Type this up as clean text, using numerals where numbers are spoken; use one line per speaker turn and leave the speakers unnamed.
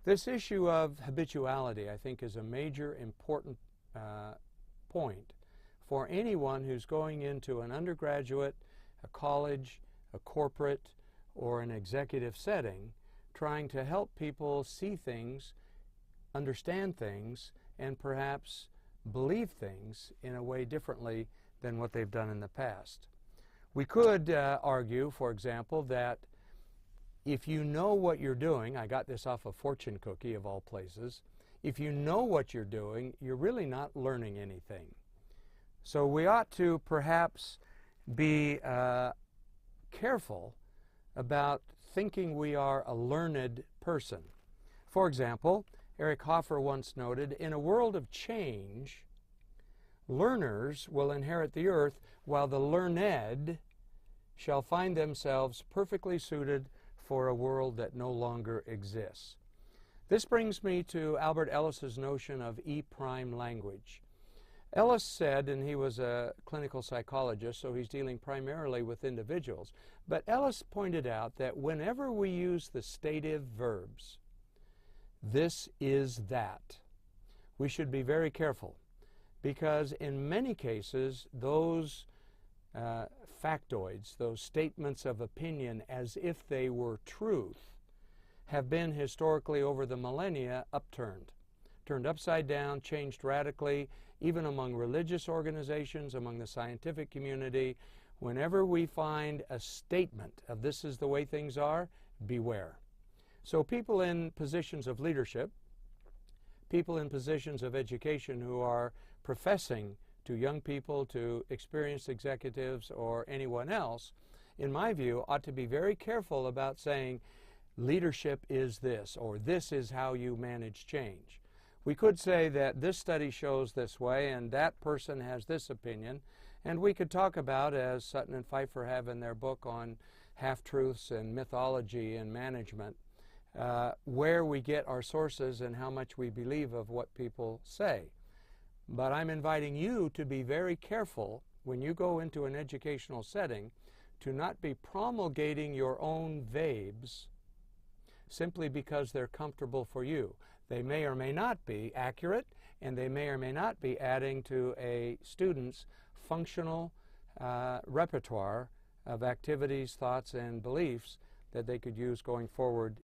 This issue of habituality, I think, is a major important point for anyone who's going into an undergraduate, a college, a corporate, or an executive setting, trying to help people see things, understand things, and perhaps believe things in a way differently than what they've done in the past. We could argue, for example, that if you know what you're doing, I got this off a fortune cookie of all places, if you know what you're doing, you're really not learning anything. So we ought to perhaps be careful about thinking we are a learned person. For example, Eric Hoffer once noted, in a world of change, learners will inherit the earth, while the learned shall find themselves perfectly suited for a world that no longer exists. This brings me to Albert Ellis's notion of E-prime language. Ellis said, and he was a clinical psychologist, so he's dealing primarily with individuals, but Ellis pointed out that whenever we use the stative verbs, this is that, we should be very careful, because in many cases those factoids, those statements of opinion as if they were truth, have been historically over the millennia turned upside down, changed radically, even among religious organizations, among the scientific community. Whenever we find a statement of this is the way things are, beware. So people in positions of leadership, people in positions of education who are professing to young people, to experienced executives, or anyone else, in my view, ought to be very careful about saying leadership is this, or this is how you manage change. We could say that this study shows this way, and that person has this opinion, and we could talk about, as Sutton and Pfeiffer have in their book on half-truths and mythology and management, where we get our sources and how much we believe of what people say. But I'm inviting you to be very careful when you go into an educational setting to not be promulgating your own verbs simply because they're comfortable for you. They may or may not be accurate, and they may or may not be adding to a student's functional repertoire of activities, thoughts, and beliefs that they could use going forward